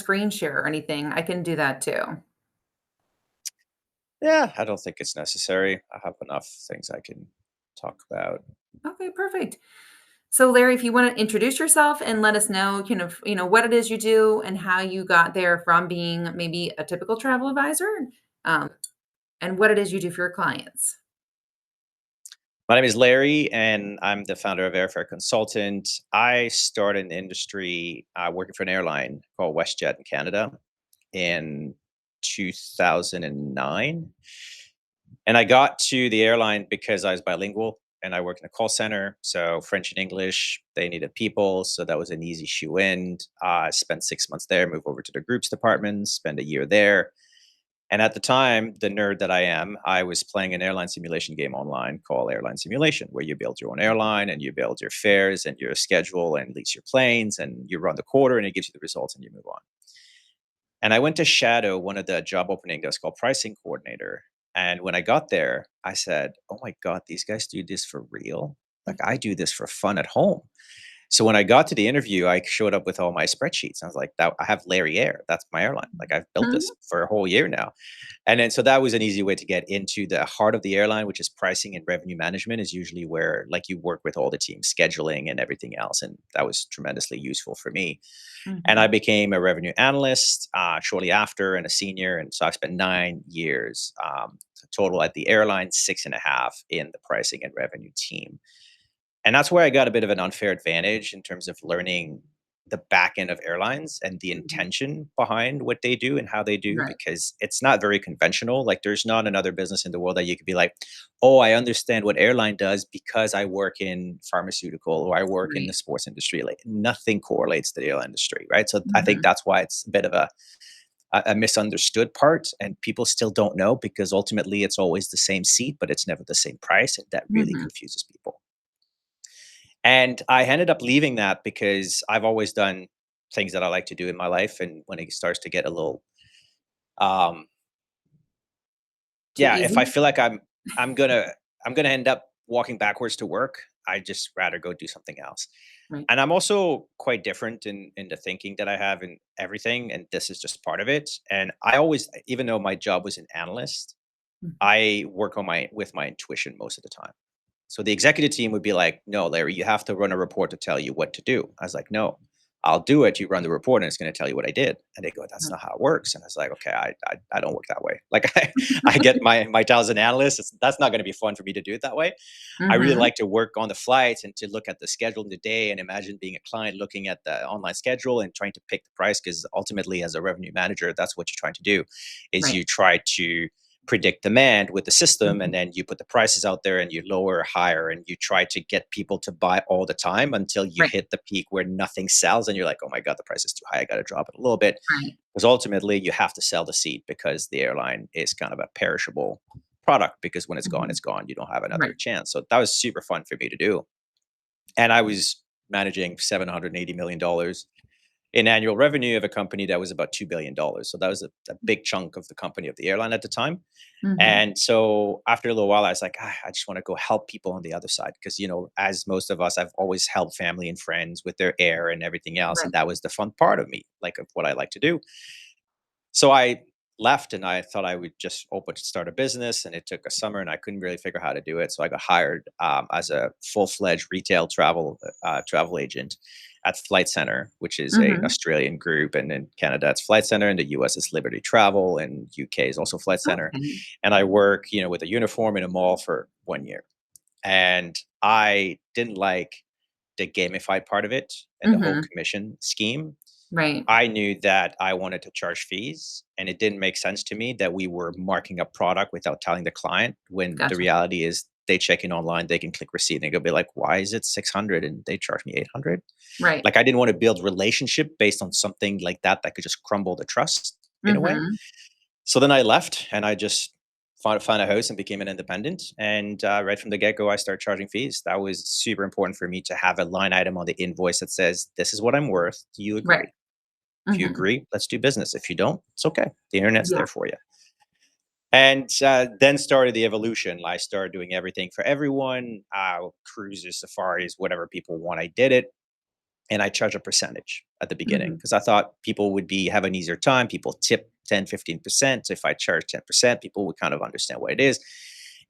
screen share or anything, I can do that too. Yeah, I don't think it's necessary. I have enough things I can talk about. Okay, perfect. So, Larry, if you want to introduce yourself and let us know kind of, what it is you do and how you got there from being maybe a typical travel advisor, um, and what it is you do for your clients. My name is Larry, and I'm the founder of Airfare Consultant. I started in the industry working for an airline called WestJet in Canada in 2009. And I got to the airline because I was bilingual and I worked in a call center. So French and English, they needed people. So that was an easy shoe in. I spent 6 months there, moved over to the groups department, spent a year there. And at the time, the nerd that I am, I was playing an airline simulation game online called Airline Simulation, where you build your own airline and you build your fares and your schedule and lease your planes and you run the quarter and it gives you the results and you move on. And I went to shadow one of the job opening that's called pricing coordinator. And when I got there, I said, "Oh my God, these guys do this for real? Like I do this for fun at home." So when I got to the interview, I showed up with all my spreadsheets. I was like, "That I have Larry Air. That's my airline. Like I've built Mhm. this for a whole year now." And then so that was an easy way to get into the heart of the airline, which is pricing and revenue management is usually where like you work with all the teams, scheduling and everything else. And that was tremendously useful for me. And I Mhm. became a revenue analyst shortly after and a senior. And so I spent 9 years total at the airline, 6.5 in the pricing and revenue team. And that's where I got a bit of an unfair advantage in terms of learning the back end of airlines and the Mhm. intention behind what they do and how they do, Right. because it's not very conventional. Like, there's not another business in the world that you could be like, oh, I understand what airline does because I work in pharmaceutical or I work in the Right. sports industry. Like, nothing correlates to the airline industry, right? So I think Mhm. that's why it's a bit of a misunderstood part, and people still don't know because ultimately it's always the same seat, but it's never the same price, and that really Mhm. confuses people. And I ended up leaving that because I've always done things that I like to do in my life. And when it starts to get a little, um, Too yeah, if I easy? feel like I'm gonna I'm gonna end up walking backwards to work, I just rather go do something else. Right. And I'm also quite different in the thinking that I have in everything, and this is just part of it. And I always, even though my job was an analyst, Mhm. I work on my with my intuition most of the time. So the executive team would be like, "No, Larry, you have to run a report to tell you what to do." I was like, "No, I'll do it. You run the report, and it's going to tell you what I did." And they go, "That's Right. not how it works." And I was like, "Okay, I don't work that way. Like I get my title as an analyst. That's not going to be fun for me to do it that way. I really Mhm. like to work on the flights and to look at the schedule in the day and imagine being a client looking at the online schedule and trying to pick the price because ultimately, as a revenue manager, that's what you're trying to do, is Right. you try to predict demand with the system and Mhm. then you put the prices out there and you lower higher and you try to get people to buy all the time until you Right. hit the peak where nothing sells and you're like, oh my God, the price is too high, I got to drop it a little bit, Right. because ultimately you have to sell the seat because the airline is kind of a perishable product, because when Mhm. it's gone, you don't have another Right. chance. So that was super fun for me to do. And I was managing $780 million in annual revenue of a company that was about $2 billion. So that was a big chunk of the company, of the airline at the time. Mhm. And so after a little while, I was like, I just want to go help people on the other side. Because, as most of us, I've always helped family and friends with their air and everything else. And Right. that was the fun part of me, like of what I like to do. So I left and I thought I would just open to start a business. And it took a summer and I couldn't really figure out how to do it. So I got hired as a full-fledged retail travel agent at Flight Center, which is a Mhm. Australian group. And in Canada, it's Flight Center. In the US, it's Liberty Travel. And UK is also Flight Center. Okay. And I work, with a uniform in a mall for 1 year. And I didn't like the gamified part of it and the whole Mhm. commission scheme. Right. I knew that I wanted to charge fees, and it didn't make sense to me that we were marking up product without telling the client, when the Gotcha. reality is they check in online, they can click receipt, and they go be like, "Why is it 600 and they charge me 800?" Right. Like, I didn't want to build relationship based on something like that could just crumble the trust in a way. Mhm. So then I left and I just found a house and became an independent. And right from the get go, I started charging fees. That was super important for me to have a line item on the invoice that says, "This is what I'm worth. Do you Right. agree? If you Mhm. agree, let's do business. If you don't, it's okay. The internet's Yeah. there for you." And then started the evolution. I started doing everything for everyone, cruises, safaris, whatever people want. I did it, and I charge a percentage. at the beginning Mhm. because I thought people would have an easier time. People tip 10, 15%. So if I charge 10%, people would kind of understand what it is.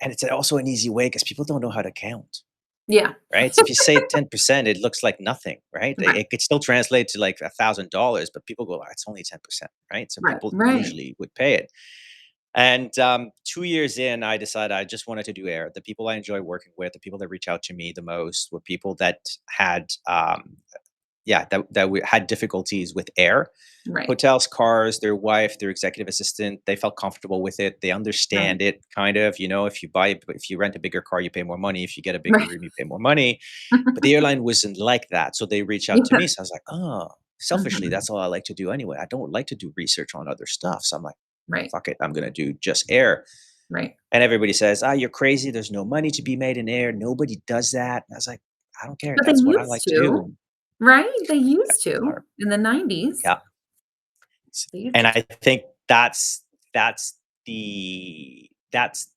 And it's also an easy way because people don't know how to count. Yeah. Right. So if you say 10%, it looks like nothing, right? Right. It could still translate to like $1,000, but people go, "Oh, it's only 10%, right? So Right. people Right. usually would pay it. And 2 years in, I decided I just wanted to do air. The people I enjoy working with, the people that reach out to me the most were people that had, yeah, that had difficulties with air. Right. Hotels, cars, their wife, their executive assistant, they felt comfortable with it. They Right. understand it kind of, if you rent a bigger car, you pay more money. If you get a bigger Right. room, you pay more money. But the airline wasn't like that. So they reached out to Yeah. me. So I was like, oh, selfishly, Mhm. that's all I like to do anyway. I don't like to do research on other stuff. So I'm like, Right. fuck it. I'm going to do just air. Right. And everybody says, ah, you're crazy. There's no money to be made in air. Nobody does that. And I was like, I don't care. But they That's what I used like to to, do. right? They Yeah. used to in the 90s. Yeah. They used And to. I think that's the that's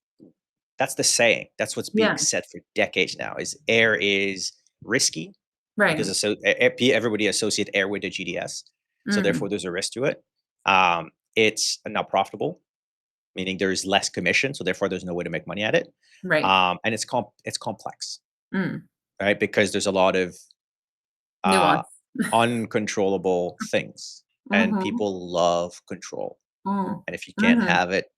that's the saying. That's what's being Yeah. said for decades now. Is air is risky Right. because everybody associate air with the GDS, so therefore Mm. there's a risk to it. It's not profitable, meaning there's less commission, so therefore there's no way to make money at it. Right. And it's complex, Mm. right? Because there's a lot of uh, Nuance. uncontrollable things, and Mhm. people love control. Mm. And if you can't Mhm. have it,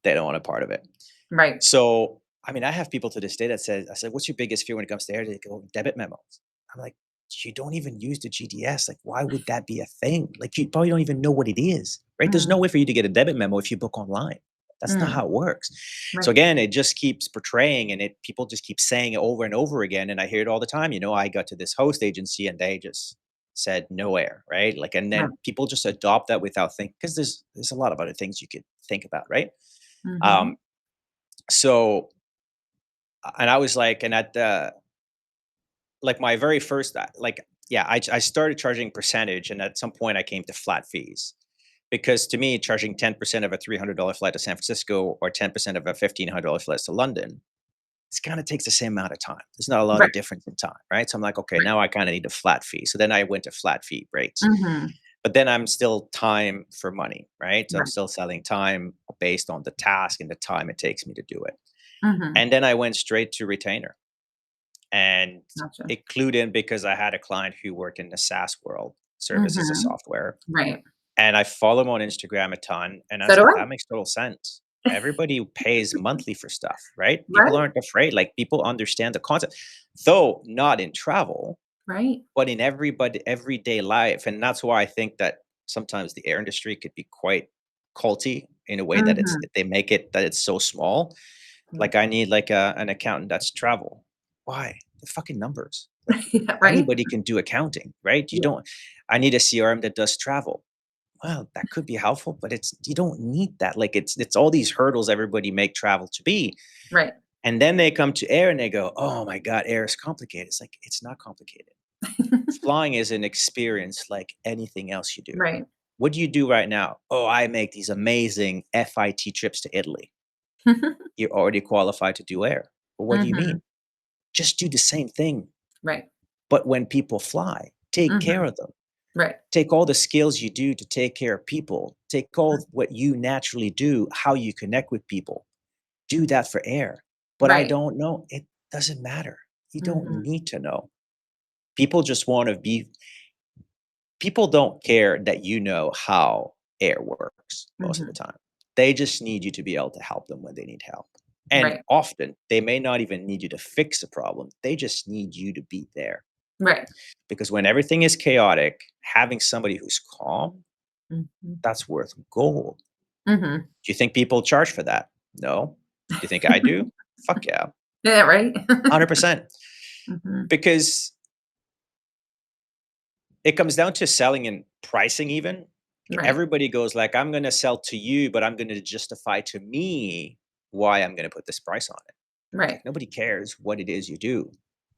they don't want a part of it. Right. So, I mean, I have people to this day that says, I said, what's your biggest fear when it comes to air? They go, debit memos. I'm like, you don't even use the GDS. Like, why would that be a thing? Like, you probably don't even know what it is, right? There's no Mm. way for you to get a debit memo if you book online. That's not Mm. how it works. So Right. again, it just keeps portraying and people just keep saying it over and over again. And I hear it all the time. I got to this host agency and they just said no air, right? Like, and Right. then people just adopt that without thinking because there's a lot of other things you could think about, right? Mhm. Um, so and I was like, and at the like my very first like yeah, I started charging percentage, and at some point I came to flat fees because to me, charging 10% of a $300 flight to San Francisco or 10% of a $1,500 flight to London, it kind of takes the same amount of time. There's not a lot Right. of difference in time, right? So I'm like, okay, Right. now I kind of need a flat fee. So then I went to flat fee rates, Mhm. but then I'm still time for money, right? So I'm Right. still selling time based on the task and the time it takes me to do it. Mhm. And then I went straight to retainer. And Gotcha. it clued in because I had a client who worked in the SaaS world, services as Mhm. software, Right. and I follow him on Instagram a ton, and I So was do like, I. "That makes total sense." Everybody pays monthly for stuff, right? People Right. aren't afraid, like, people understand the concept, though not in travel, Right. but in everyday life, and that's why I think that sometimes the air industry could be quite culty in a way that Mhm. they make it that it's so small. Right. Like, I need, like, an accountant that's travel. Why? The fucking numbers. Like, Yeah, right? anybody can do accounting, right? You Yeah. don't I need a CRM that does travel. Well, that could be helpful, but you don't need that. Like, it's all these hurdles everybody make travel to be, Right. and then they come to air and they go, "Oh my god, air is complicated." It's like, it's not complicated. Flying is an experience like anything else you do. Right. What do you do right now? "Oh, I make these amazing FIT trips to Italy." You're already qualified to do air. But what do you Mhm. mean? Just do the same thing, Right. but when people fly, take care Mhm. of them. Right. Take all the skills you do to take care of people. Take all what you naturally do, how you connect with people. Do that for air. But I Right. don't know. It doesn't matter. You don't Mhm. need to know. People just want to be, people don't care that you know how air works most of the Mhm. time. They just need you to be able to help them when they need help. And Right. often they may not even need you to fix a problem. They just need you to be there. Right. Because when everything is chaotic, having somebody who's calm, Mhm. that's worth gold. Mhm. Do you think people charge for that? No. Do you think I do? Fuck yeah. Yeah, right? 100%. Mhm. Because it comes down to selling and pricing even. Right. Everybody goes like, I'm going to sell to you, but I'm going to justify to me why I'm going to put this price on it. Right. Like, nobody cares what it is you do.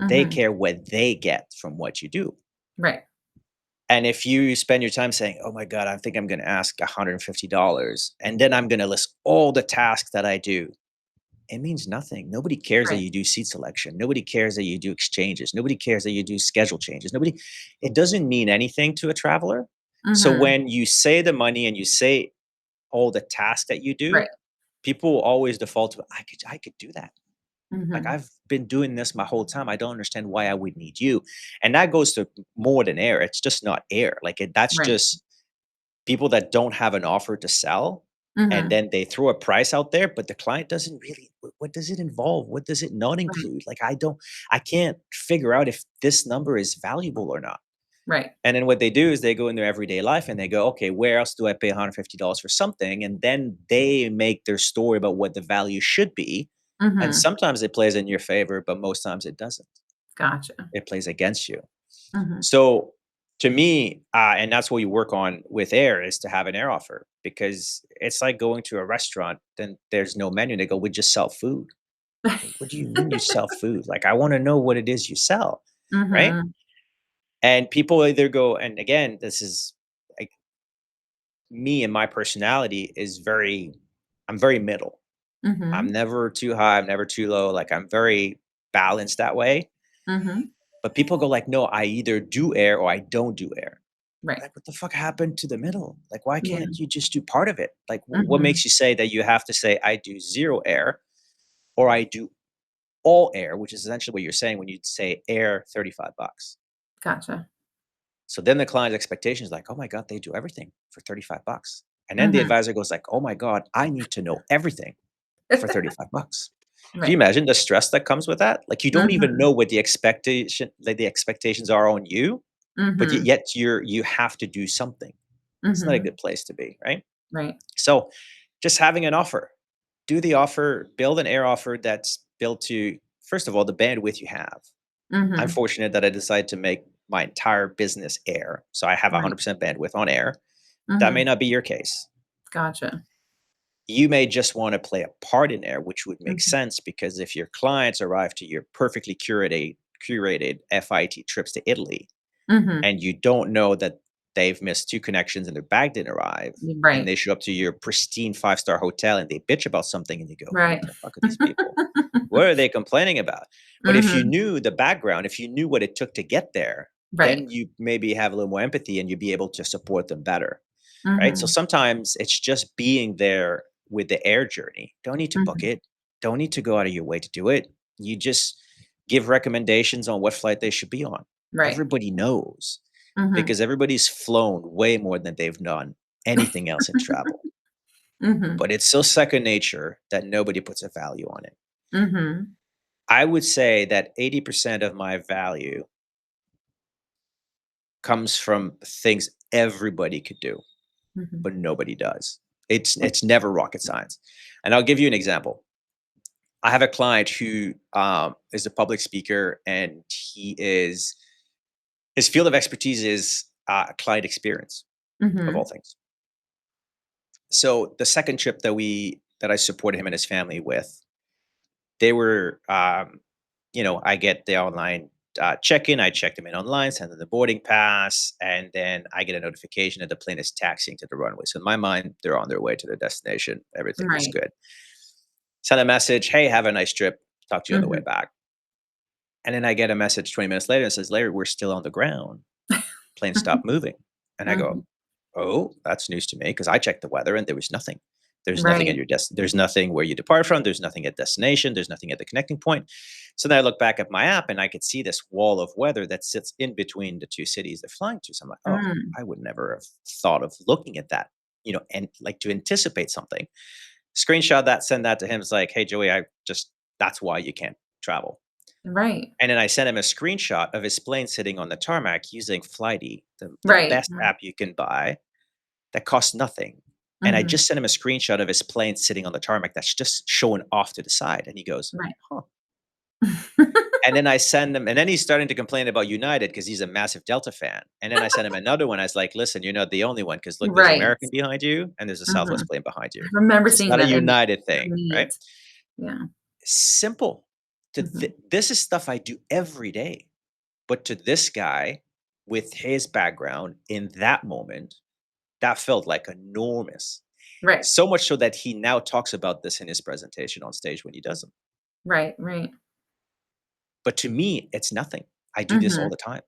They Mhm. care what they get from what you do. Right. And if you spend your time saying, "Oh my god, I think I'm gonna ask $150, and then I'm gonna list all the tasks that I do," it means nothing. Nobody cares that Right. you do seat selection. Nobody cares that you do exchanges. Nobody cares that you do schedule changes. Nobody, it doesn't mean anything to a traveler. So Mhm. when you say the money and you say all the tasks that you do, Right. people will always default to, I could do that. Like, Mhm. I've been doing this my whole time. I don't understand why I would need you. And that goes to more than air. It's just not air. Like, that's Right. just people that don't have an offer to sell, and Mhm. then they throw a price out there, but the client doesn't really, what does it involve? What does it not Right. include? Like, I can't figure out if this number is valuable or not. Right. And then what they do is they go in their everyday life and they go, okay, where else do I pay $150 for something? And then they make their story about what the value should be. And Mhm. sometimes it plays in your favor, but most times it doesn't. Gotcha. It plays against you. Mhm. So to me, and that's what you work on with air, is to have an air offer, because it's like going to a restaurant, then there's no menu. They go, we just sell food. Like, what do you mean you sell food? Like, I want to know what it is you sell. Right. Mhm. And people either go, and again, this is like me, and my personality is I'm very middle. I'm Mhm. never too high. I'm never too low. Like, I'm very balanced that way. Mhm. But people go like, no, I either do air or I don't do air. Right. Like, what the fuck happened to the middle? Like, why Yeah. can't you just do part of it? Like, what Mhm. makes you say that you have to say, I do zero air or I do all air, which is essentially what you're saying when you say air $35. Gotcha. So then the client's expectation is like, oh my God, they do everything for $35. And then the Mhm. advisor goes like, oh my God, I need to know everything for $35. Can you Right. imagine the stress that comes with that? Like, you don't even Mhm. know what the expectations are on you, but Mhm. yet you have to do something. It's not a Mhm. good place to be, right? Right. So just having an offer, do the offer, build an air offer that's built to, first of all, the bandwidth you have. I'm Mhm. fortunate that I decided to make my entire business air. So I have Right. 100% bandwidth on air. That may Mhm. not be your case. Gotcha. You may just want to play a part in air, which would make Mhm. sense, because if your clients arrive to your perfectly curated FIT trips to Italy, Mhm. and you don't know that they've missed 2 connections and their bag didn't arrive, and Right. they show up to your pristine five-star hotel and they bitch about something and you go, "What Right. the fuck are these people? What are they complaining about?" But if you Mhm. knew the background, if you knew what it took to get there, Right. then you maybe have a little more empathy and you'd be able to support them better, right? So Mhm. sometimes it's just being there with the air journey. Don't need to book Mhm. it. Don't need to go out of your way to do it. You just give recommendations on what flight they should be on. Right. Everybody knows, Mhm. because everybody's flown way more than they've done anything else in travel. Mhm. But it's so second nature that nobody puts a value on it. Mhm. I would say that 80% of my value comes from things everybody could do, Mhm. but nobody does. It's never rocket science. And I'll give you an example. I have a client who is a public speaker, and his field of expertise is client experience, of all Mhm. things. So the second trip that I supported him and his family with, they were, I get the online check-in. I check them in online, send them the boarding pass, and then I get a notification that the plane is taxiing to the runway. So in my mind, they're on their way to their destination. Everything was Right. good. Send a message, hey, have a nice trip. Talk to you on the way Mhm. back. And then I get a message 20 minutes later that says, Larry, we're still on the ground. Plane stopped moving. And I go, Mhm. oh, that's news to me, because I checked the weather and there was nothing. There's nothing at Right. your there's nothing where you depart from. There's nothing at destination. There's nothing at the connecting point. So then I look back at my app and I could see this wall of weather that sits in between the two cities they're flying to. So I'm like, oh, Mm. I would never have thought of looking at that, and like to anticipate something. Screenshot that, send that to him. It's like, hey, Joey, that's why you can't travel. Right. And then I sent him a screenshot of his plane sitting on the tarmac using Flighty, the Right. best app you can buy that costs nothing. And I Mhm. just sent him a screenshot of his plane sitting on the tarmac that's just showing off to the side. And he goes, Right. huh. And then I send him, and then he's starting to complain about United because he's a massive Delta fan. And then I sent him another one. I was like, listen, you're not the only one, because look, there's Right. American behind you and there's a Mhm. Southwest plane behind I you. remember It's seeing not a that in United the thing, right? meet. Yeah. Simple. Mhm. This is stuff I do every day. But to this guy, with his background in that moment, that felt like enormous. Right. So much so that he now talks about this in his presentation on stage when he does them. Right, right. But to me, it's nothing. I do this all Mhm, the time.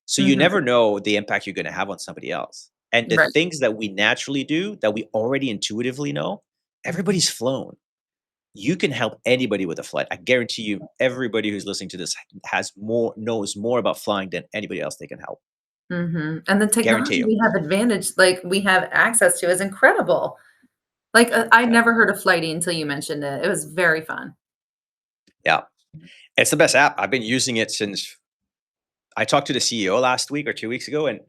So you mhm. never know the impact you're gonna have on somebody else. And the Right. things that we naturally do that we already intuitively know, Mhm. everybody's flown. You can help anybody with a flight. I guarantee you, everybody who's listening to this knows more about flying than anybody else they can help. Mhm, and the Guarantee technology you. we have advantage like, we have access to is incredible. Like, I'd Yeah. never heard of Flighty until you mentioned it. It was very fun. Yeah. It's the best app. I've been using it since I talked to the CEO last week or 2 weeks ago, and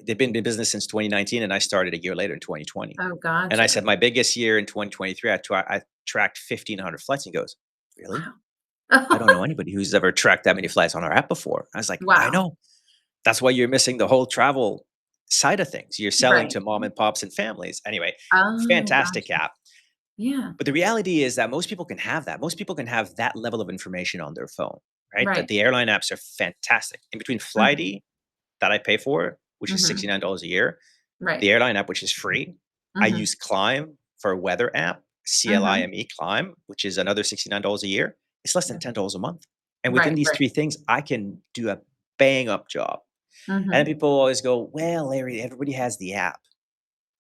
they've been in business since 2019, and I started a year later in 2020. Oh, And I gotcha. said, "My biggest year in 2023, I tracked 1,500 flights." He goes, "Really? I don't Wow. know anybody who's ever tracked that many flights on our app before." I was like, "I Wow. know. That's why you're missing the whole travel side of things. You're selling Right. to mom and pops and families." Anyway, Oh, fantastic gotcha. app. Yeah. But the reality is that most people can have that. Most people can have that level of information on their phone, right? That Right. the airline apps are fantastic. In between Mhm, Flighty that I pay for, which is mhm. $69 a year, Right. the airline app, which is free. I Mhm, use Climb for a weather app, mhm. CLIME Climb, which is another $69 a year. It's less than Right. $10 a month. And within Right, these right. three things, I can do a bang up job. And then Mhm. people always go, well, Larry, everybody has the app.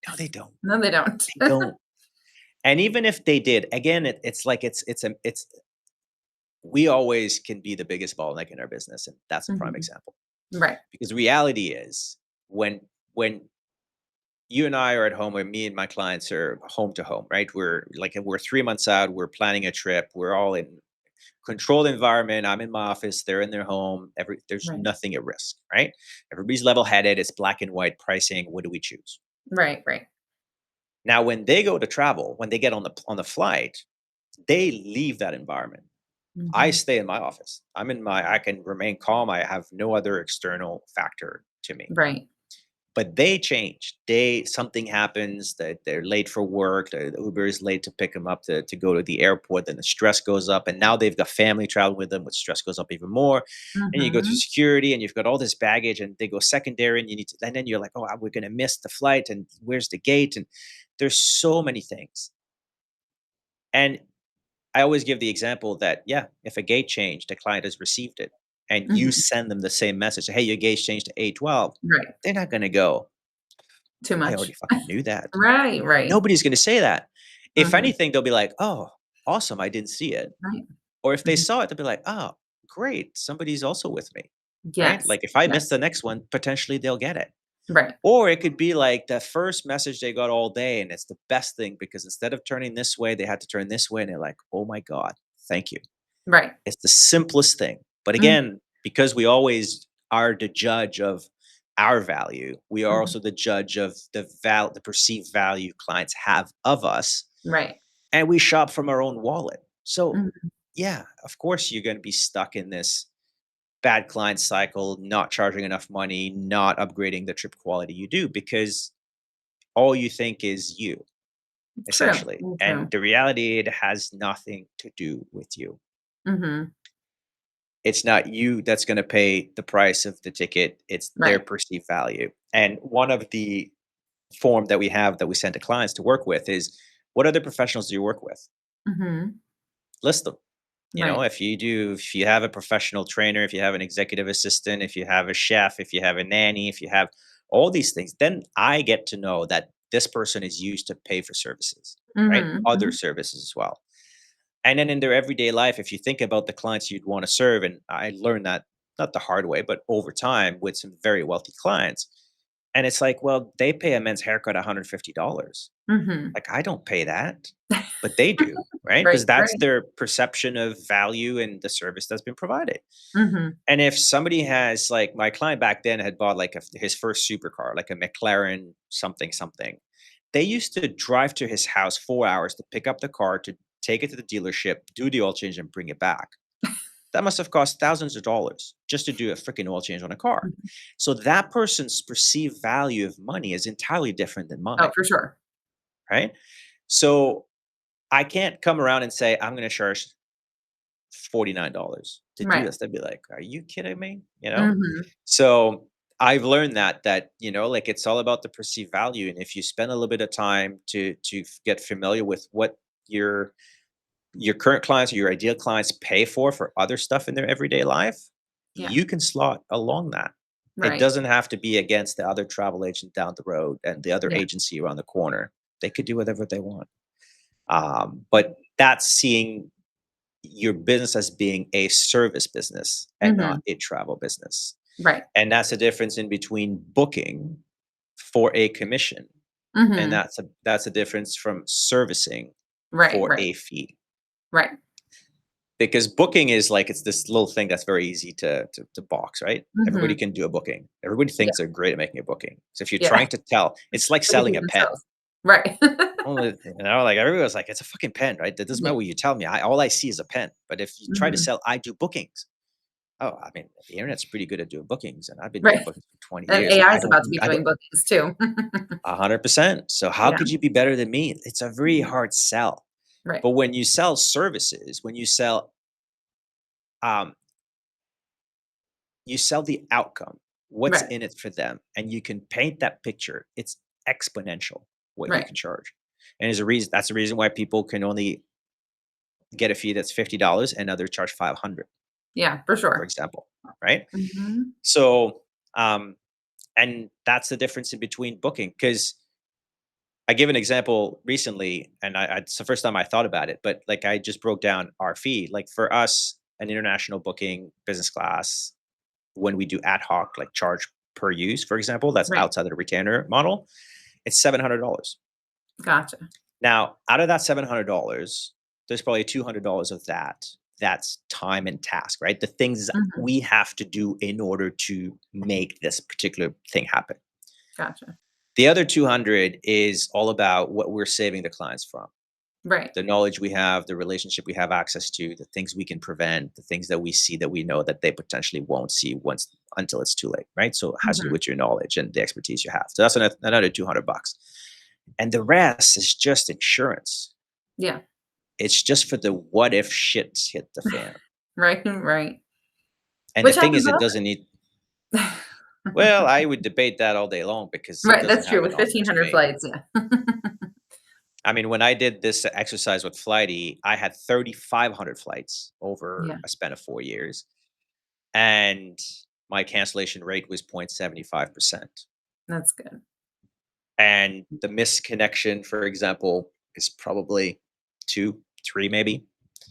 No, they don't. No, they don't. They don't. And even if they did, again, it's like it's we always can be the biggest bottleneck in our business, and that's a prime Mhm. example. Right. Because the reality is, when you and I are at home, or me and my clients are home to home, right? We're 3 months out. We're planning a trip. We're all in controlled environment. I'm in my office. They're in their home. There's Right. nothing at risk, right? Everybody's level headed. It's black and white pricing. What do we choose? Right, right. Now, when they go to travel, when they get on the flight, they leave that environment. I Mhm. stay in my office. I can remain calm. I have no other external factor to me. Right. But they change. Something happens that they're late for work. The Uber is late to pick them up to go to the airport. Then the stress goes up, and now they've got family traveling with them, which stress goes up even more. And you go through Mhm. security, and you've got all this baggage, and they go secondary, and and then you're like, oh, we're gonna miss the flight, and where's the gate? And there's so many things. And I always give the example that, yeah, if a gate changed, the client has received it, and you Mhm. send them the same message, hey, your gate changed to A12. Right. They're not gonna go, Too I much. already fucking knew that. Right, right. Nobody's gonna say that. If Mhm. anything, they'll be like, "Oh, awesome, I didn't see it." Right. Or if they Mhm. saw it, they'll be like, "Oh, great, somebody's also with me." Right? Yes. Like, if I Yes. miss the next one, potentially they'll get it. Right. Or it could be like the first message they got all day, and it's the best thing because instead of turning this way, they had to turn this way, and they're like, "Oh my god, thank you." Right. It's the simplest thing. But Mm, again, because we always are the judge of our value, we are mhm. also the judge of the perceived value clients have of us, Right. and we shop from our own wallet. So, Mhm. yeah, of course, you're going to be stuck in this bad client cycle, not charging enough money, not upgrading the trip quality you do because all you think is you, True. essentially. Very And true. the reality, it has nothing to do with you. Mhm. It's not you that's going to pay the price of the ticket, it's their Right. perceived value. And one of the form that we have that we send to clients to work with is what other professionals do you work with? Mhm. List them. You know, Right. if you have a professional trainer, if you have an executive assistant, if you have a chef, if you have a nanny, if you have all these things, then I get to know that this person is used to pay for services, right? Mhm. Other Mhm. services as well. And then in their everyday life, if you think about the clients you'd want to serve, and I learned that not the hard way, but over time with some very wealthy clients. And it's like, well, they pay a men's haircut $150. Mhm. Like, I don't pay that, but they do, right? Right, Because that's right. their perception of value and the service that's been provided. Mhm. And if somebody has, like, my client back then had bought like his first supercar, like a McLaren something something. They used to drive to his house 4 hours to pick up the car, to take it to the dealership, do the oil change, and bring it back. That must have cost thousands of dollars just to do a freaking oil change on a car. Mhm. So that person's perceived value of money is entirely different than Oh, mine, for sure. right? So I can't come around and say, I'm going to charge $49 to do Right. this. They'd be like, are you kidding me? You know? Mhm. So I've learned that, like, it's all about the perceived value, and if you spend a little bit of time to get familiar with what your your current clients or your ideal clients pay for other stuff in their everyday life, Yeah. you can slot along that. It Right. doesn't have to be against the other travel agent down the road and the other Yeah. agency around the corner. They could do whatever they want. But that's seeing your business as being a service business and not Mhm. a travel business. Right. And that's the difference in between booking for a commission, and Mhm. that's a difference from servicing Right, for right, a fee. right. Because booking is like it's this little thing that's very easy to box, right? Everybody Mhm. can do a booking. Everybody Yeah, thinks they're great at making a booking. So if you're yeah. trying to tell, it's like They could do selling it a pen. themselves. Right. Like everybody was like, it's a fucking pen, right? That doesn't Yeah. matter what you tell me. All I see is a pen. But if you try to Mhm. sell, I do bookings. Oh, I mean, the internet's pretty good at doing bookings, and I've been doing Right. bookings for 20 And years, and AI is about to be I don't doing bookings too. 100%. So how Yeah. could you be better than me? It's a very hard sell. Right. But when you sell services, when um, you sell the outcome, what's Right. in it for them, and you can paint that picture, it's exponential what you Right. can charge. And there's a reason that's the reason why people can only get a fee that's $50 and others charge 500, Yeah, for for sure. example, right? Mhm. So, and that's the difference in between booking because I give an example recently, and it's the first time I thought about it, but like I just broke down our fee. Like for us, an international booking, business class, when we do ad hoc, like charge per use, for example, that's Right. outside of the retainer model, it's $700. Gotcha. Now, out of that $700, there's probably $200 of that's time and task, right? The things Mhm. we have to do in order to make this particular thing happen. Gotcha. The other 200 is all about what we're saving the clients from. Right. The knowledge we have, the relationship we have access to, the things we can prevent, the things that we see that we know that they potentially won't see once until it's too late, right? So it has to do Mhm. with your knowledge and the expertise you have. So that's another $200. And the rest is just insurance. Yeah. It's just for the what if shit hit the fan. Right, right. And the Which thing happens is, it doesn't need, often. well, I would debate that all day long because it Right, doesn't that's true, happen with often to 1,500 me. flights, yeah. I mean, when I did this exercise with Flighty, I had 3,500 flights over Yeah, a span of 4 years, and my cancellation rate was 0.75%. that's good. And the misconnection, for example, is probably two, three, maybe.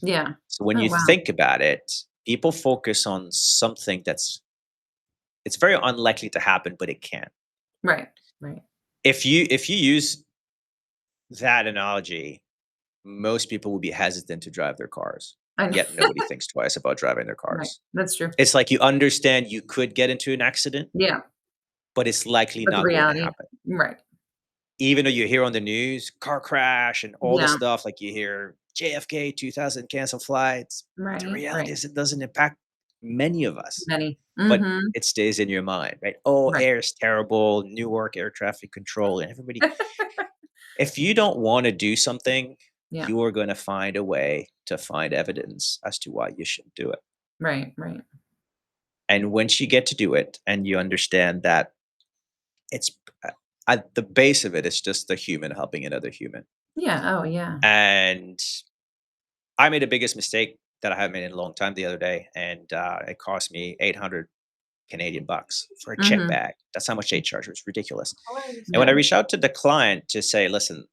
Yeah. So when Oh, you wow. think about it, people focus on something it's very unlikely to happen, but it can. Right, right. If you use that analogy, most people will be hesitant to drive their cars, I know. yet nobody thinks twice about driving their Right, cars. that's true. It's like you understand you could get into an accident, Yeah, but it's likely but the not going to reality happen. right. Even though you hear on the news car crash and all this Yeah, stuff, like you hear JFK 2000 canceled flights, the right, reality right. is it doesn't impact many of us, Many. but Mhm. it stays in your mind, right? Oh, Right. air is terrible, Newark air traffic control, and everybody. If you don't want to do something, Yeah, you are going to find a way to find evidence as to why you shouldn't do it. right, right. And once you get to do it and you understand that it's at the base of it, it's just a human helping another human. Yeah, oh, yeah. And I made the biggest mistake that I have made in a long time the other day, and it cost me 800 Canadian bucks for a check Mhm. bag. That's how much they charge. It's ridiculous. And when I Yeah. reached out to the client to say, listen,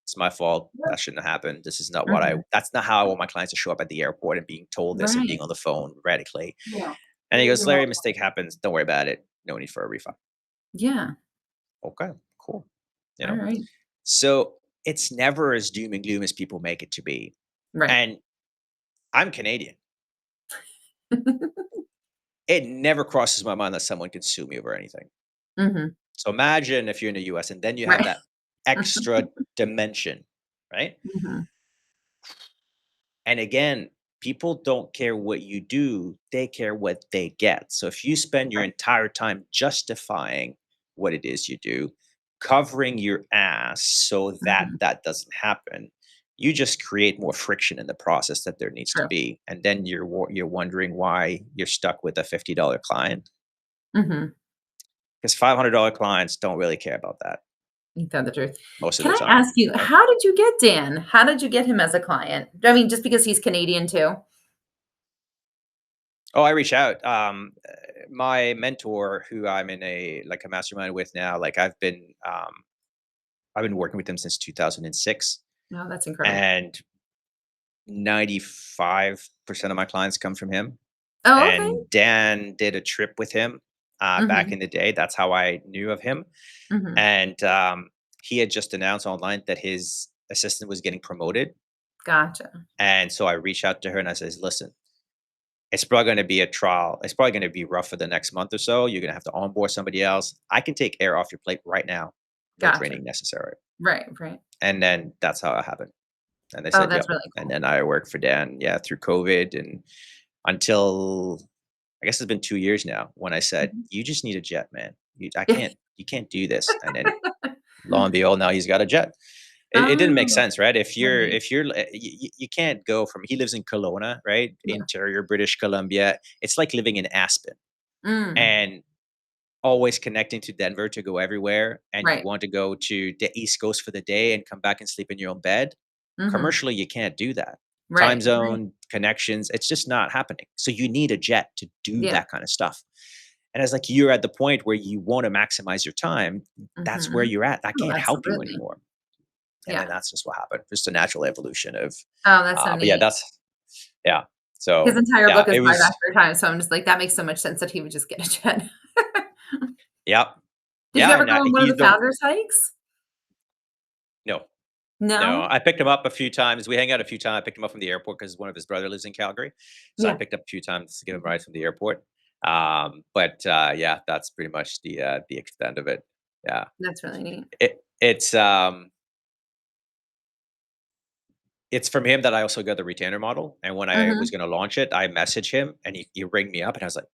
it's my fault. That shouldn't have happened. This is not Mhm. that's not how I want my clients to show up at the airport and being told this and being Right. on the phone radically. Yeah. And he goes, Larry, mistake happens. Don't worry about it. No need for a refund. Yeah. Okay, cool. You know, Alright. so it's never as doom and gloom as people make it to be. Right. And I'm Canadian. It never crosses my mind that someone could sue me over anything. Mhm. So imagine if you're in the US and then you have Right. that extra dimension, right? Mhm. And again, people don't care what you do, they care what they get. So if you spend your Right. entire time justifying what it is you do, covering your ass so that Mhm. that doesn't happen, you just create more friction in the process that there needs to True. be. And then you're wondering why you're stuck with a $50 client. Mhm. because $500 clients don't really care about that You tell the truth. most of Can the I time, ask you, you know? how did you get Dan? How did you get him as a client? I mean, just because he's Canadian too? Oh, I reach out. My mentor, who I'm in a mastermind with now, like I've been working with him since 2006, No, that's incredible. and 95% of my clients come from him. Oh, okay. And Dan did a trip with him back Mhm, in the day. That's how I knew of him. mhm. And he had just announced online that his assistant was getting promoted. Gotcha. And so I reached out to her and I says, listen, it's probably going to be a trial. It's probably going to be rough for the next month or so. You're going to have to onboard somebody else. I can take air off your plate right now. No Gotcha. training necessary. Right, right. And then that's how it happened. And they Oh, said, that's yep. really And cool. then I worked for Dan, yeah, through COVID and until I guess it's been 2 years now when I said, Mhm. "You just need a jet, man. You can't do this." And then lo and behold, now he's got a jet. It didn't make Oh, sense, right? right. If you're you can't go from he lives in Kelowna, right? Yeah. Interior British Columbia. It's like living in Aspen Mm, and always connecting to Denver to go everywhere, and you right. want to go to the East Coast for the day and come back and sleep in your own bed. Mhm. Commercially, you can't do that. Time Right, right. zone, connections, it's just not happening. So you need a jet to do Yeah. that kind of stuff. And it's like you're at the point where you want to maximize your time. That's where Mhm. you're at. I Oh, can't help you absolutely. anymore. And then Yeah. that's just what happened. Just a natural evolution of, Oh, that's so but yeah, neat. yeah. His So entire yeah, book is it buy back was, your time, so I'm just like, that makes so much sense that he would just get a jet. yeah, Did you yeah. ever And go on one of he's the the, founders hikes? no, no, No? I picked him up a few times. We hang out a few times. I picked him up from the airport because one of his brother lives in Calgary. So I Yeah. picked up a few times to give him Mhm. rides from the airport. But yeah, that's pretty much the extent of it. Yeah. That's really neat. It's it's from him that I also got the retainer model. And when I was Mhm. gonna launch it, I messaged him and he rang me up and I was like,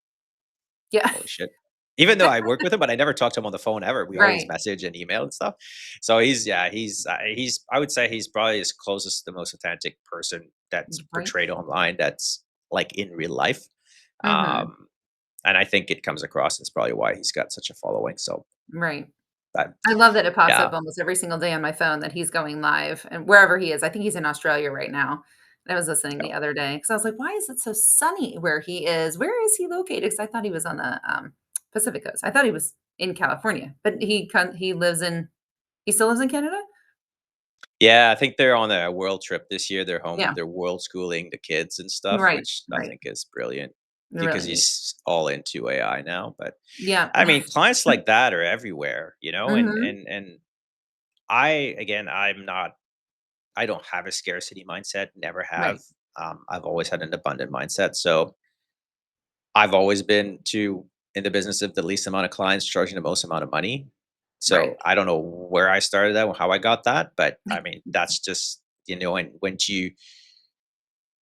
Yeah. holy shit. Even though I work with him, but I never talked to him on the phone ever. We always Right. message and email and stuff. So he's I would say he's probably his closest, the most authentic person that's Right. portrayed online that's like in real life. Mhm. Um, and I think it comes across. It's probably why he's got such a following. So Right. that, I love that it pops yeah, up almost every single day on my phone that he's going live and wherever he is. I think he's in Australia right now. And I was listening yeah. the other day because I was like, "Why is it so sunny where he is? Where is he located?" Because I thought he was on the, Pacific Coast. I thought he was in California, but he lives in he still lives in Canada? Yeah, I think they're on a world trip this year. They're home. Yeah. They're world schooling the kids and stuff, Right, which I right. think is brilliant because Really neat. he's all into AI now. But Yeah. I mean, clients like that are everywhere, and Mhm. I again, I don't have a scarcity mindset. Never have. Right, I've always had an abundant mindset. So I've always been to in the business of the least amount of clients charging the most amount of money. right. So I don't know where I started that, how I got that, but I mean that's just and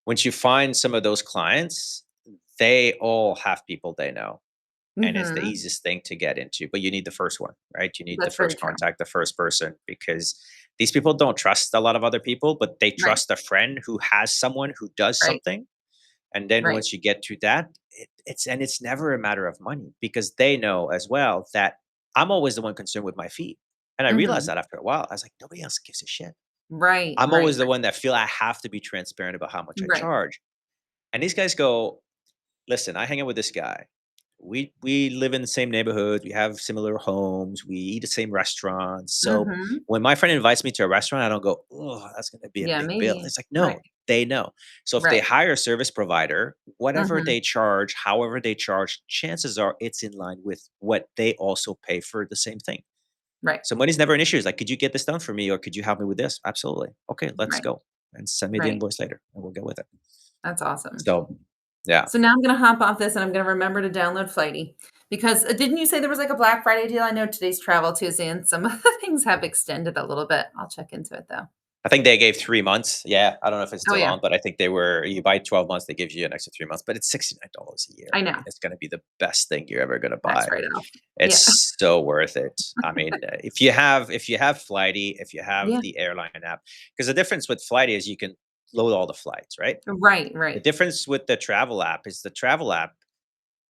once you find some of those clients, they all have people they know, and it's the Mhm. easiest thing to get into. But you need the first one, right? You need the That's very first true. contact, the first person, because these people don't trust a lot of other people, but they Right, trust a friend who has someone who does right, something. And then right. once you get to that, it's never a matter of money because they know as well that I'm always the one concerned with my fee. And I realized Mhm. that after a while, I was like, nobody else gives a shit. Right, I'm right, always the one that feel I have to be transparent about how much I right, charge. And these guys go, listen, I hang out with this guy. We live in the same neighborhood. We have similar homes. We eat the same restaurants. So mhm. when my friend invites me to a restaurant, I don't go, oh, that's going to be a Yeah, big bill. maybe. It's like, Right, no, they know. So if they right. hire a service provider, whatever Mhm. they charge, however they charge, chances are it's in line with what they also pay for the same thing. Right, So money's never an issue. It's like, could you get this done for me, or could you help me with this? Absolutely. Okay, let's right, go, and send me the right. invoice later, and we'll get with it. That's awesome. So, yeah. So now I'm gonna hop off this and I'm gonna remember to download Flighty because, didn't you say there was like a Black Friday deal? I know today's Travel Tuesday and some of the things have extended a little bit. I'll check into it though. I think they gave 3 months. Yeah, I don't know if it's Oh, still yeah. on, but I think they were you buy 12 months, they give you an extra 3 months, but it's $69 a year. I I know. mean, it's gonna be the best thing you're ever gonna Tax buy. write-off. Yeah. It's so worth it. I mean, if you have Flighty, if you have Yeah. the airline app, because the difference with Flighty is you can load all the flights, right? Right, The right. difference with the travel app is the travel app,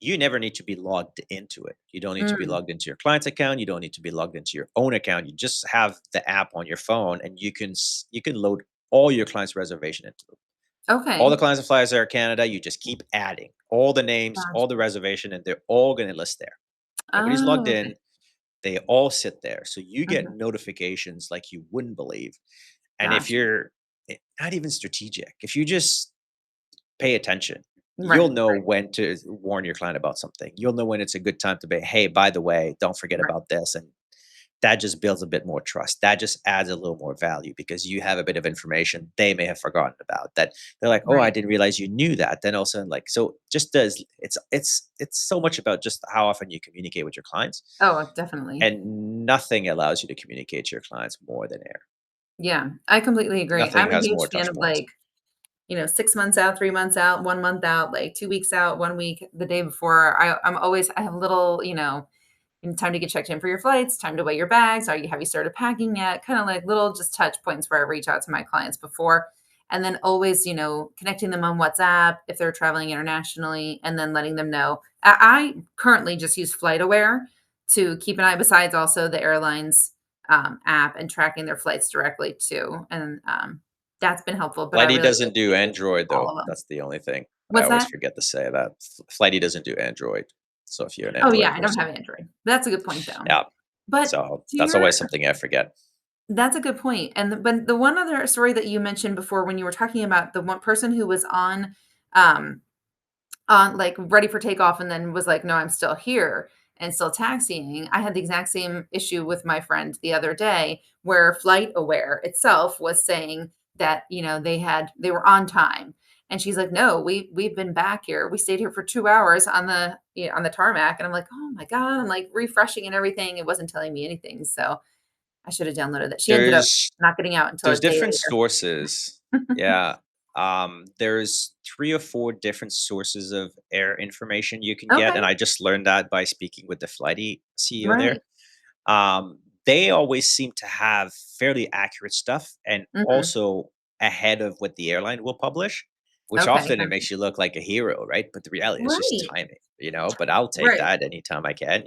you never need to be logged into it. You don't need to be Mm, logged into your client's account. You don't need to be logged into your own account. You just have the app on your phone, and you can load all your clients' reservation into it. All the okay. clients that fly as Air Canada, you just keep adding all the names, all Gotcha. the reservation, and they're all going to list there. Everybody's logged Oh, okay. in. They all sit there. So you get Mhm. notifications like you wouldn't believe. And if Gotcha. you're not even strategic, if you just pay attention, Right, you'll know when to warn your client about something. You'll know when it's a good time to be, hey, by the way, don't forget right, about this. And that just builds a bit more trust. That just adds a little more value because you have a bit of information they may have forgotten about that. They're like, oh, I right. didn't realize you knew that. Then all of a sudden, like, so just does it's so much about just how often you communicate with your clients. Oh, definitely. And nothing allows you to communicate to your clients more than air. Yeah, I completely agree. Nothing I'm a has huge more fan touch of, points. like, 6 months out, 3 months out, 1 month out, like, 2 weeks out, 1 week, the day before. I have little, time to get checked in for your flights, time to weigh your bags. Have you started packing yet? Kind of like little just touch points where I reach out to my clients before. And then always, connecting them on WhatsApp if they're traveling internationally and then letting them know. I currently just use FlightAware to keep an eye, besides also the airlines app and tracking their flights directly too. And that's been helpful, but I Flighty really doesn't do appreciate Android all though. of them. That's the only thing. I What's always that? forget to say that. Flighty doesn't do Android. So if you're an Oh, Android yeah, I don't person, have Android. That's a good point, though. yeah. But So to that's always your something I forget. That's a good point, and but the one other story that you mentioned before when you were talking about the one person who was um, like, ready for takeoff and then was like, "No, I'm still here," and still taxiing. I had the exact same issue with my friend the other day where Flight Aware itself was saying that, they were on time, and she's like, "No, we've been back here. We stayed here for 2 hours on on the tarmac," and I'm like, "Oh my god." I'm, like, refreshing and everything. It wasn't telling me anything, so I should have downloaded that. She ended up There's not getting out until a There's day different later. sources. Yeah. There's 3 or 4 different sources of air information you can get, and Okay, I just learned that by speaking with the Flighty CEO there. right. They always seem to have fairly accurate stuff and Mhm. also ahead of what the airline will publish, which Okay, often it gotcha. makes you look like a hero, right? But the reality is just Right, timing, but I'll take right. that anytime I can.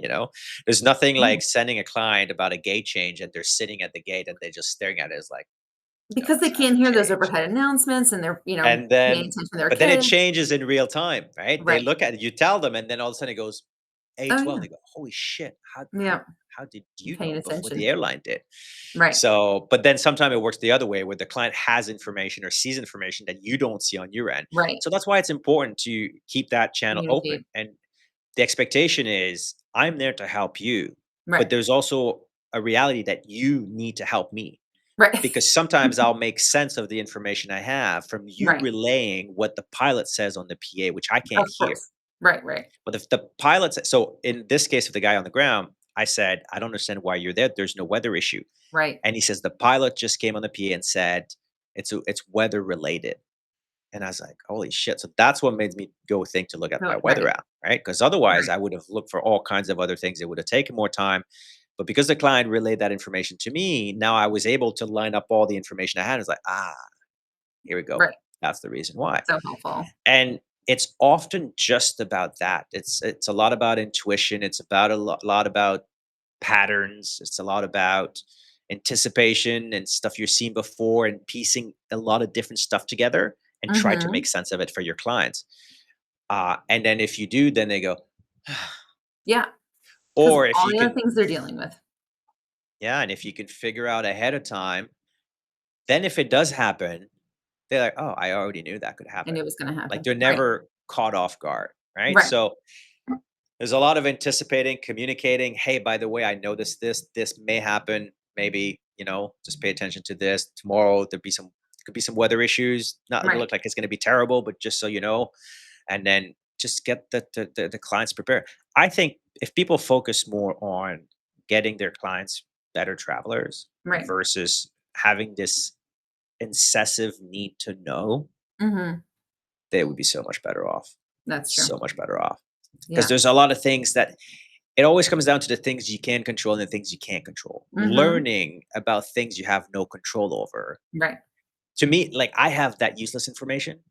There's nothing Yeah, like sending a client about a gate change and they're sitting at the gate and they're just staring at it as like, no, because this they can't hasn't hear those changed. overhead announcements and they're, And paying then attention to their but then it kids. changes in real time, right? They Right. look at it, you tell them, and then all of a sudden it goes Oh, A12. yeah. They go, "Holy shit, Yeah, how did I'm you paying know before the attention. airline did?" Right, So, but then sometimes it works the other way where the client has information or sees information that you don't see on your end. right. So that's why it's important to keep that channel open. Communicate. And the expectation is I'm there to help you, but Right, there's also a reality that you need to help me right. because sometimes I'll make sense of the information I have from you Right, relaying what the pilot says on the PA, which I can't of hear. course. Right, right, But if the pilot so in this case of the guy on the ground, I said, I don't understand why you're there. There's no weather issue. right. And he says the pilot just came on the PA and said it's weather related. And I was like, holy shit. So that's what made me go think to look at my No, weather right, app, right? Because otherwise right. I would have looked for all kinds of other things. It would have taken more time. But because the client relayed that information to me, now I was able to line up all the information I had. It's like, here we go. Right. That's the reason why. So helpful. And it's often just about that. It's a lot about intuition. It's about lot about patterns. It's a lot about anticipation and stuff you've seen before and piecing a lot of different stuff together and try to Mhm. make sense of it for your clients. And then if you do, then they go, Yeah, because of or if all you the other can, things they're dealing with, yeah, and if you can figure out ahead of time, then if it does happen, they're like, oh, I already knew that could I happen. knew it was gonna Like happen. they're Right, never caught off guard, right? right, So there's a lot of anticipating, communicating, "Hey, by the way, I noticed this may happen. Maybe, just pay attention to this. Tomorrow could be some weather issues. Not gonna right. look like it's gonna be terrible, but just so you know." And then just get the clients prepared. I think if people focus more on getting their clients better travelers Right. versus having this incessive need to know, Mhm. they would be so much better off. That's true. So much better off. Because Yeah. there's a lot of things that it always comes down to the things you can control and the things you can't control. Mhm. Learning about things you have no control over. Right. To me, like I have that useless information.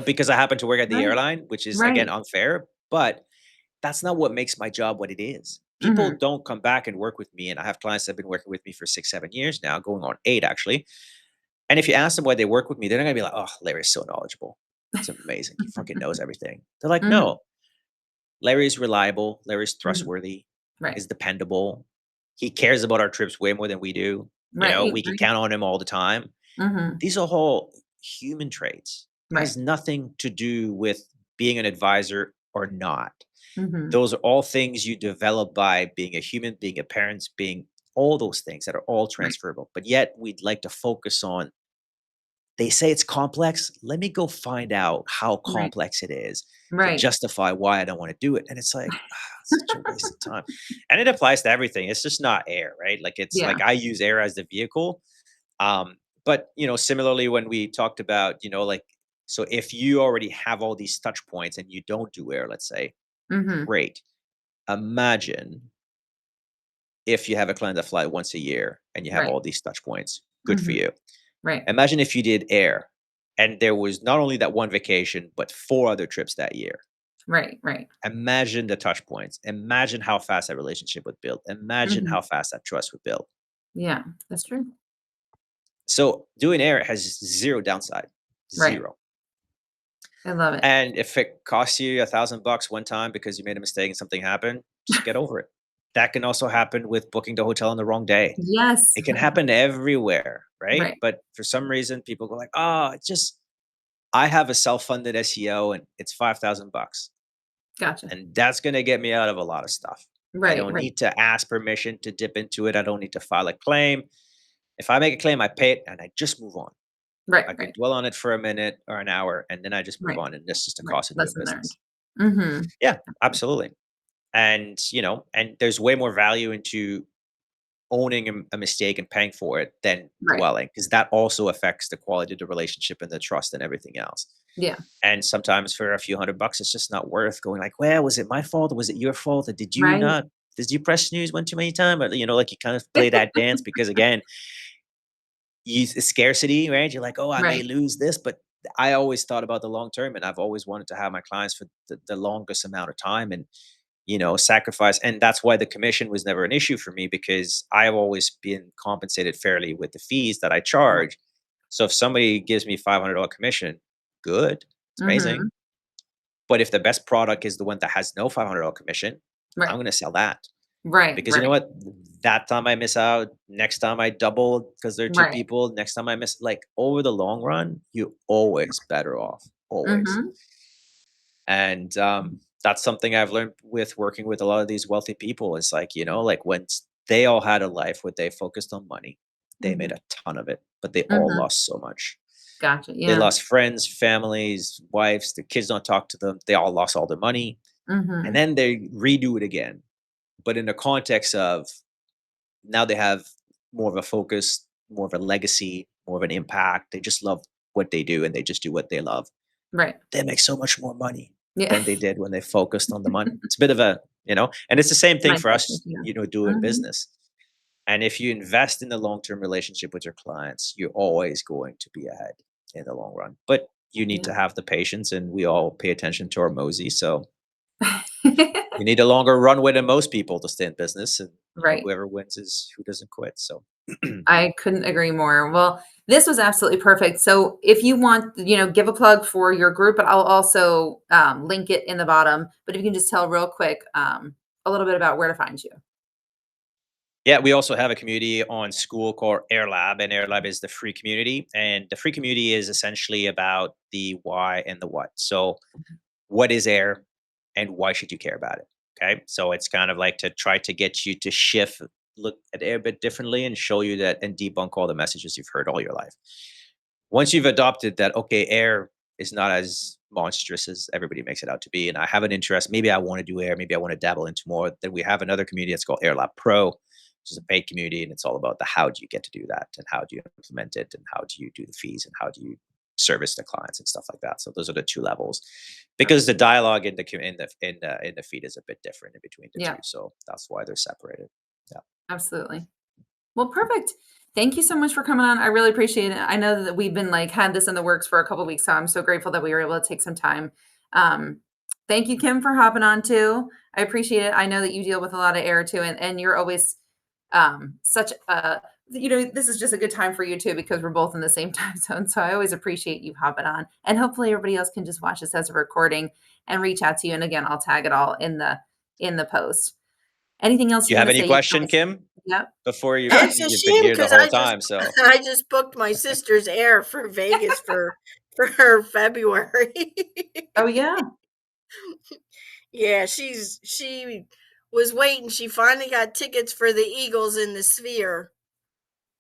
because I happen to work at the Right, airline, which is again right. unfair, but that's not what makes my job what it is. People Mhm, don't come back and work with me, and I have clients that have been working with me for 6, 7 years now, going on 8 actually. And if you ask them why they work with me, they're not gonna be like, "Oh, Larry's so knowledgeable. It's amazing. He fucking knows everything." They're like, mhm, "No, Larry's reliable. Larry's mhm. trustworthy. Right, Is dependable. He cares about our trips way more than we do. right, We can right. count on him all the time." Mhm, These are all human traits. It right. has nothing to do with being an advisor or not. Mhm, Those are all things you develop by being a human, being a parent, being all those things that are all right, transferable. But yet we'd like to focus on, they say it's complex. Let me go find out how right, complex it is to right. justify why I don't want to do it. And it's like, such a waste of time. And it applies to everything. It's just not air, right? Like it's Yeah, like I use air as the vehicle. But similarly when we talked about, like, so if you already have all these touch points and you don't do air, let's say, mhm, great. Imagine if you have a client that fly once a year and you have right, all these touch points, good for mhm, you. right, Imagine if you did air and there was not only that one vacation, but 4 other trips that year. right, right. Imagine the touch points. Imagine how fast that relationship would build. Imagine Mhm. how fast that trust would build. Yeah, that's true. So doing air has zero downside, Right. zero. I love it. And if it costs you $1,000 one time because you made a mistake and something happened, just get over it. That can also happen with booking the hotel on the wrong day. Yes. It can happen everywhere, right? Right. But for some reason, people go like, "Oh, it's just I have a self-funded SEO and it's $5,000, Gotcha. and that's gonna get me out of a lot of stuff. I Right, don't right, need to ask permission to dip into it. I don't need to file a claim. If I make a claim, I pay it and I just move on. right, I can right, dwell on it for a minute or an hour, and then I just move right, on, and that's just the right. cost of doing Lesson learned. business." Mhm. Yeah, absolutely. And there's way more value into owning a mistake and paying for it than Right. dwelling, because that also affects the quality of the relationship and the trust and everything else. Yeah. And sometimes for a few $100, it's just not worth going like, well, was it my fault? Or was it your fault? Or Right. did you press snooze one too many times? Or, like you kind of play that dance because again, it's scarcity, right? You're like, oh, I may Right. lose this, but I always thought about the long term, and I've always wanted to have my clients for the longest amount of time. And sacrifice. And that's why the commission was never an issue for me, because I've always been compensated fairly with the fees that I Right. charge. So if somebody gives me $500 commission, good, it's amazing. Mhm. But if the best product is the one that has no $500 commission, I'm Right. going to sell that, Right, because you know right, what? That time I miss out, next time I double because there are two right. people, next time I miss, like over the long run, you always better off, always. Mhm. And that's something I've learned with working with a lot of these wealthy people. Is like, like when they all had a life where they focused on money, they made Mhm. a ton of it, but they all Mhm. lost so much. Gotcha. They Yeah. lost friends, families, wives, the kids don't talk to them. They all lost all their money. And Mhm. then they redo it again. But in the context of now they have more of a focus, more of a legacy, more of an impact. They just love what they do and they just do what they love. Right. They make so much more money Yeah. than they did when they focused on the money. It's a bit of and it's the same thing for Mindset us, shift, yeah. doing Mhm. business. And if you invest in the long-term relationship with your clients, you're always going to be ahead in the long run. But you need Yeah. to have the patience, and we all pay attention to our mosey. So you need a longer runway than most people to stay in business. And Right. whoever wins is who doesn't quit. So I couldn't agree more. Well, this was absolutely perfect. So if you want, give a plug for your group, but I'll also link it in the bottom. But if you can just tell real quick a little bit about where to find you. yeah, we also have a community on school called AirLab, and AirLab is the free community. And the free community is essentially about the why and the what. So, what is air, and why should you care about it? Okay, so it's kind of like to try to get you to shift, look at air a bit differently, and show you that and debunk all the messages you've heard all your life. Once you've adopted that, okay, air is not as monstrous as everybody makes it out to be, and I have an interest, maybe I want to do air, maybe I want to dabble into more, then we have another community that's called AirLab Pro, which is a paid community, and it's all about the how do you get to do that, and how do you implement it, and how do you do the fees, and how do you service the clients and stuff like that. So those are the two levels, because the dialogue in the in the feed is a bit different in between the two. Yeah, So that's why they're separated. Yeah. absolutely. Well, perfect. Thank you so much for coming on. I really appreciate it. I know that we've been like had this in the works for a couple weeks, so I'm so grateful that we were able to take some time. Um, Thank you, Kim, for hopping on too. I appreciate it. I know that you deal with a lot of air too, and you're always such a this is just a good time for you too because we're both in the same time zone. So I always appreciate you hopping on, and hopefully everybody else can just watch this as a recording and reach out to you. And again, I'll tag it all in the post. Anything else Do you you want have to any say? You can question, always. Kim? Yep. Before Oh, It's a you've been shame here the because whole time, so I just booked my sister's air for Vegas for her February. oh yeah. Yeah, she was waiting. She finally got tickets for the Eagles in the Sphere.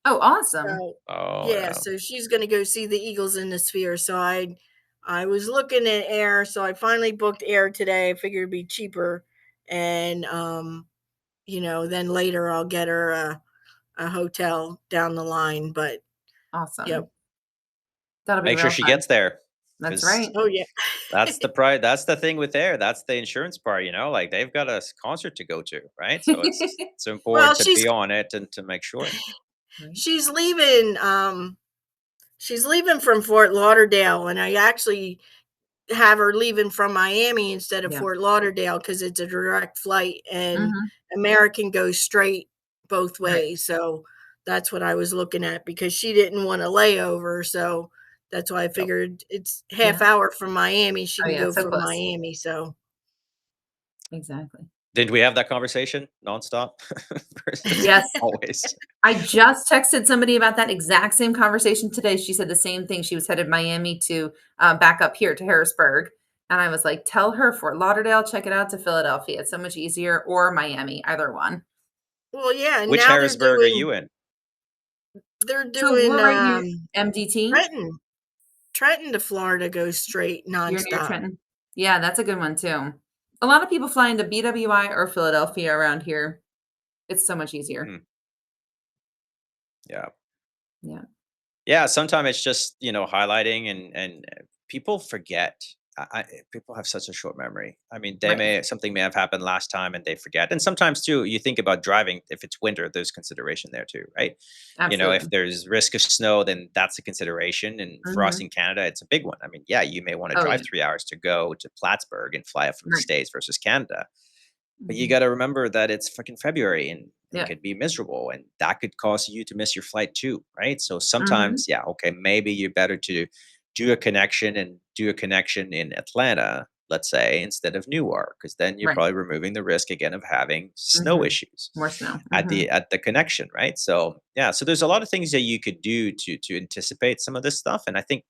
Oh, awesome. So oh, yeah, yeah. so she's gonna go see the Eagles in the Sphere. So I was looking at air, so I finally booked air today. I figured it'd be cheaper, and then later I'll get her a hotel down the line. But Awesome. yep. That'll be Make sure real she fun. gets there, That's because right. Oh yeah. that's the thing with Air, that's the insurance part, like, they've got a concert to go to, right? So it's Well, important to be on it and to make sure. Right. she's leaving she's leaving from Fort Lauderdale, and I actually have her leaving from Miami instead of Yeah. Fort Lauderdale because it's a direct flight, and Mhm. American goes straight both Right. ways. So that's what I was looking at because she didn't want a layover. So that's why I Yep. figured it's Yeah. half hour from Miami. She Oh, can yeah, go so from close. Miami. So Exactly. Did we have that conversation nonstop versus Yes. always? I just texted somebody about that exact same conversation today. She said the same thing. She was headed Miami to, back up here to Harrisburg, and I was like, "Tell her Fort Lauderdale, check it out to Philadelphia. It's so much easier, or Miami, either one." well, yeah, and Which now Harrisburg are you in? they're So doing we're right near MDT. Trenton. Trenton to Florida goes straight You're near nonstop. Trenton? Yeah, that's a good one too. A lot of people fly into BWI or Philadelphia around here. It's so much easier. Mhm. Yeah. Yeah. Yeah, sometimes it's just, highlighting, and people forget. People have such a short memory. I mean, Right. something may have happened last time and they forget. And sometimes too, you think about driving. If it's winter, there's consideration there too, right? If Absolutely. there's risk of snow, then that's a consideration. And for us Mhm. in Canada, it's a big one. I mean, yeah, you may want to Oh, drive yeah. 3 hours to go to Plattsburgh and fly up from the Right. States versus Canada. But you Mhm. gotta remember that it's freaking February, and it Yeah. could be miserable, and that could cause you to miss your flight too, right? So Mhm. sometimes, yeah, okay, maybe you're better to do a connection in Atlanta, let's say, instead of Newark, because then you're Right. probably removing the risk again of having snow Mhm. issues More snow. at Mhm. the connection, right? So yeah, so there's a lot of things that you could do to anticipate some of this stuff. And I think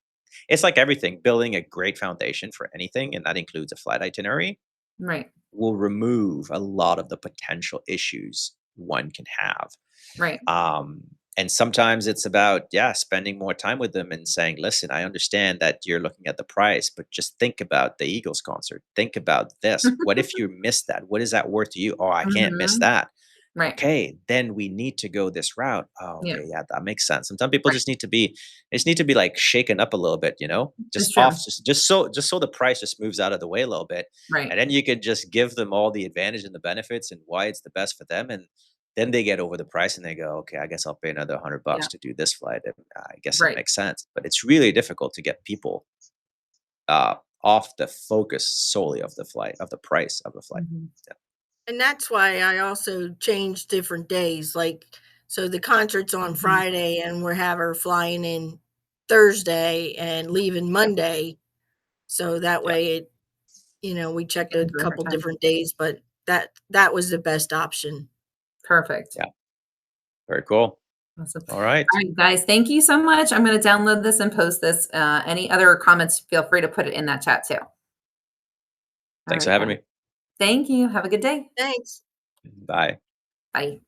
it's like everything, building a great foundation for anything, and that includes a flight itinerary, Right. will remove a lot of the potential issues one can have. Right. Um, and sometimes it's about, yeah, spending more time with them and saying, listen, I understand that you're looking at the price, but just think about the Eagles concert. Think about this. What if you miss that? What is that worth to you? Oh, I can't miss Mhm. that. Right. Okay, then we need to go this route. Oh, Yeah. okay, yeah, that makes sense. Sometimes people Right. just need to be like shaken up a little bit, It's just true. off, just so the price just moves out of the way a little bit, Right. and then you could just give them all the advantage and the benefits and why it's the best for them, and then they get over the price and they go, okay, I guess I'll pay another $100 Yeah. to do this flight, and I guess it Right. makes sense. But it's really difficult to get people off the focus solely of the flight, of the price of the flight. Mhm. Yeah. And that's why I also changed different days. Like, so the concert's on Mhm. Friday, and we're have her flying in Thursday and leaving Yeah. Monday. So that Yeah. way we checked a Gives her couple time. different days, but that was the best option. Perfect. Yeah. Very cool. Awesome. All right. Alright, guys, thank you so much. I'm gonna download this and post this. Any other comments, feel free to put it in that chat too. Thanks for Alright, having guys. me. Thank you. Have a good day. Thanks. Bye. Bye.